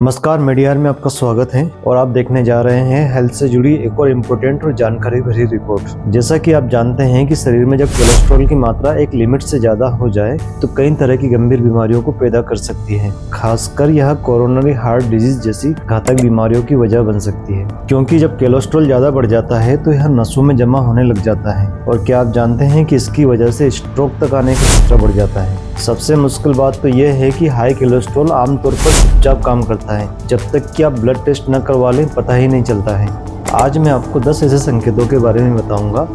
नमस्कार, मीडिया में आपका स्वागत है और आप देखने जा रहे हैं हेल्थ से जुड़ी एक और इम्पोर्टेंट और जानकारी भरी रिपोर्ट। जैसा कि आप जानते हैं कि शरीर में जब कोलेस्ट्रॉल की मात्रा एक लिमिट से ज्यादा हो जाए तो कई तरह की गंभीर बीमारियों को पैदा कर सकती है। खासकर यह कोरोनरी हार्ट डिजीज जैसी घातक बीमारियों की वजह बन सकती है, क्योंकि जब कोलेस्ट्रॉल ज्यादा बढ़ जाता है तो यह नसों में जमा होने लग जाता है। और क्या आप जानते हैं कि इसकी वजह से स्ट्रोक तक आने का खतरा बढ़ जाता है। सबसे मुश्किल बात तो यह है कि हाई कोलेस्ट्रॉल आमतौर पर चुपचाप काम करता है, जब तक कि आप ब्लड टेस्ट न करवा लें पता ही नहीं चलता है। आज मैं आपको 10 ऐसे संकेतों के बारे में बताऊंगा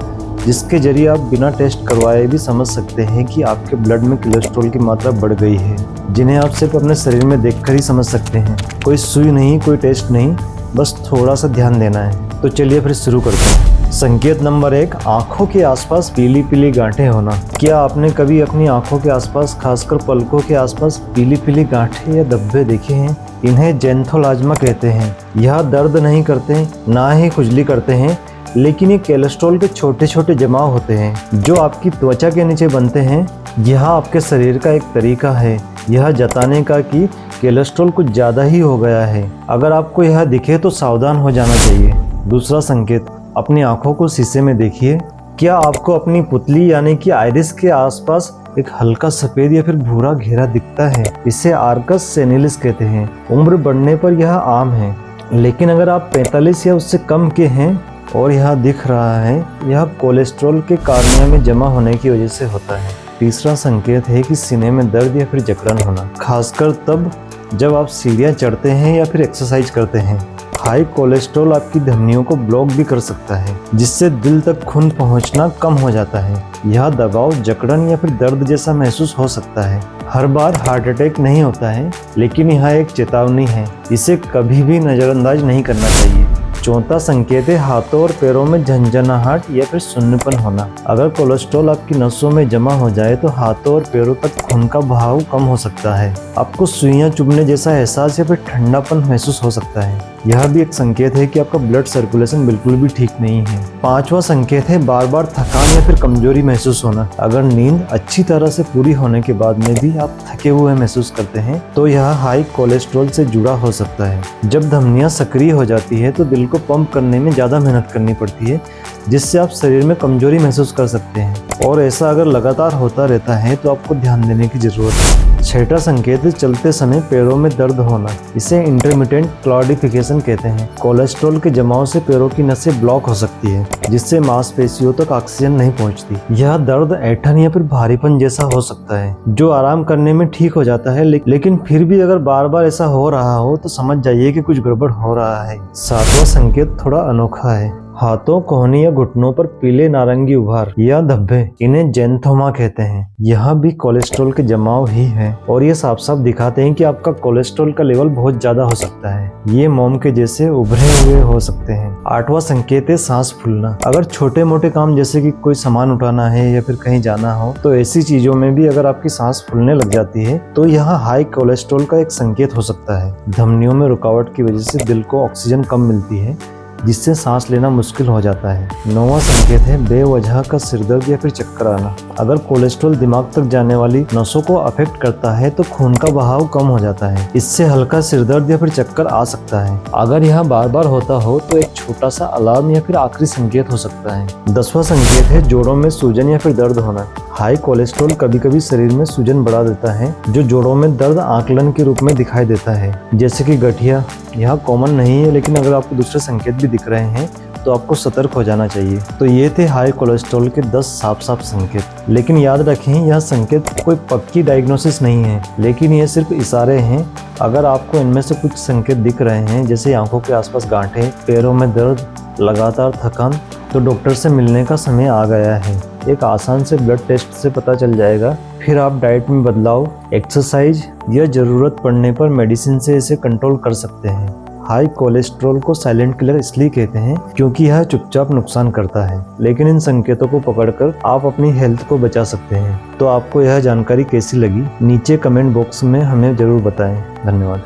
जिसके जरिए आप बिना टेस्ट करवाए भी समझ सकते हैं कि आपके ब्लड में कोलेस्ट्रॉल की मात्रा बढ़ गई है, जिन्हें आप सिर्फ अपने शरीर में देखकर ही समझ सकते हैं। कोई सुई नहीं, कोई टेस्ट नहीं, बस थोड़ा सा ध्यान देना है। तो चलिए फिर शुरू करते हैं। संकेत नंबर 1, आंखों के आसपास पीली पीली गांठें होना। क्या आपने कभी अपनी आंखों के आसपास, खासकर पलकों के आसपास पीली पीली गांठें या धब्बे देखे हैं? इन्हें ज़ैंथोलाज्मा कहते हैं। यह दर्द नहीं करते, ना ही खुजली करते हैं, लेकिन ये कोलेस्ट्रॉल के छोटे छोटे जमाव होते हैं जो आपकी त्वचा के नीचे बनते हैं। यह आपके शरीर का एक तरीका है यह जताने का कि कोलेस्ट्रॉल कुछ ज़्यादा ही हो गया है। अगर आपको यह दिखे तो सावधान हो जाना चाहिए। दूसरा संकेत, अपनी आंखों को शीशे में देखिए। क्या आपको अपनी पुतली यानी कि आइरिस के आसपास एक हल्का सफेद या फिर भूरा घेरा दिखता है? इसे आर्कस सेनिलिस कहते हैं। उम्र बढ़ने पर यह आम है, लेकिन अगर आप 45 या उससे कम के हैं और यह दिख रहा है, यह कोलेस्ट्रॉल के कार्निया में जमा होने की वजह से होता है। तीसरा संकेत है कि सीने में दर्द या फिर जकड़न होना, खासकर तब जब आप सीढ़ियाँ चढ़ते हैं या फिर एक्सरसाइज करते हैं। हाई कोलेस्ट्रॉल आपकी धमनियों को ब्लॉक भी कर सकता है, जिससे दिल तक खून पहुंचना कम हो जाता है। यह दबाव, जकड़न या फिर दर्द जैसा महसूस हो सकता है। हर बार हार्ट अटैक नहीं होता है, लेकिन यह एक चेतावनी है। इसे कभी भी नज़रअंदाज नहीं करना चाहिए। चौथा संकेत है हाथों और पैरों में झंझनाहट या फिर सुन्नपन होना। अगर कोलेस्ट्रॉल आपकी नसों में जमा हो जाए तो हाथों और पैरों तक खून का बहाव कम हो सकता है। आपको सुइयां चुभने जैसा एहसास या फिर ठंडापन महसूस हो सकता है। यह भी एक संकेत है कि आपका ब्लड सर्कुलेशन बिल्कुल भी ठीक नहीं है। पांचवा संकेत है बार बार थकान या फिर कमजोरी महसूस होना। अगर नींद अच्छी तरह से पूरी होने के बाद में भी आप थके हुए महसूस करते हैं तो यह हाई कोलेस्ट्रॉल से जुड़ा हो सकता है। जब धमनियां सक्रिय हो जाती है तो दिल को पंप करने में ज्यादा मेहनत करनी पड़ती है, जिससे आप शरीर में कमजोरी महसूस कर सकते हैं। और ऐसा अगर लगातार होता रहता है तो आपको ध्यान देने की जरूरत है। छठा संकेत है चलते समय पैरों में दर्द होना। इसे इंटरमिटेंट क्लॉडिफिकेशन कहते हैं। कोलेस्ट्रॉल के जमाव से पैरों की नसें ब्लॉक हो सकती है, जिससे मांसपेशियों तक ऑक्सीजन नहीं पहुंचती। यह दर्द ऐंठन या फिर भारीपन जैसा हो सकता है, जो आराम करने में ठीक हो जाता है, लेकिन फिर भी अगर बार बार ऐसा हो रहा हो तो समझ जाइए कि कुछ गड़बड़ हो रहा है। सातवां संकेत थोड़ा अनोखा है। हाथों, कोहनी या घुटनों पर पीले नारंगी उभार या धब्बे, इन्हें ज़ैंथोमा कहते हैं। यह भी कोलेस्ट्रॉल के जमाव ही है और ये साफ साफ दिखाते हैं कि आपका कोलेस्ट्रॉल का लेवल बहुत ज्यादा हो सकता है। ये मोम के जैसे उभरे हुए हो सकते हैं। आठवां संकेत है सांस फूलना। अगर छोटे मोटे काम जैसे कि कोई सामान उठाना है या फिर कहीं जाना हो, तो ऐसी चीजों में भी अगर आपकी सांस फूलने लग जाती है तो यह हाई कोलेस्ट्रॉल का एक संकेत हो सकता है। धमनियों में रुकावट की वजह से दिल को ऑक्सीजन कम मिलती है, जिससे सांस लेना मुश्किल हो जाता है। नौवां संकेत है बेवजह का सिरदर्द या फिर चक्कर आना। अगर कोलेस्ट्रॉल दिमाग तक जाने वाली नसों को अफेक्ट करता है तो खून का बहाव कम हो जाता है। इससे हल्का सिरदर्द या फिर चक्कर आ सकता है। अगर यह बार बार होता हो तो एक छोटा सा अलार्म या फिर आखिरी संकेत हो सकता है। 10वां संकेत है जोड़ों में सूजन या फिर दर्द होना। हाई कोलेस्ट्रॉल कभी कभी शरीर में सूजन बढ़ा देता है, जो जोड़ों में दर्द आकलन के रूप में दिखाई देता है, जैसे कि गठिया। यह कॉमन नहीं है, लेकिन अगर आपको दूसरे संकेत भी दिख रहे हैं तो आपको सतर्क हो जाना चाहिए। तो ये थे हाई कोलेस्ट्रॉल के 10 साफ साफ संकेत। लेकिन याद रखें, यह संकेत कोई पक्की डायग्नोसिस नहीं है, लेकिन ये सिर्फ इशारे हैं। अगर आपको इनमें से कुछ संकेत दिख रहे हैं, जैसे आंखों के आसपास गांठें, पैरों में दर्द, लगातार थकान, तो डॉक्टर से मिलने का समय आ गया है। एक आसान से ब्लड टेस्ट से पता चल जाएगा। फिर आप डाइट में बदलाव, एक्सरसाइज या जरूरत पड़ने पर मेडिसिन से इसे कंट्रोल कर सकते हैं। हाई कोलेस्ट्रॉल को साइलेंट किलर इसलिए कहते हैं क्योंकि यह चुपचाप नुकसान करता है, लेकिन इन संकेतों को पकड़कर आप अपनी हेल्थ को बचा सकते हैं। तो आपको यह जानकारी कैसी लगी, नीचे कमेंट बॉक्स में हमें जरूर बताएं। धन्यवाद।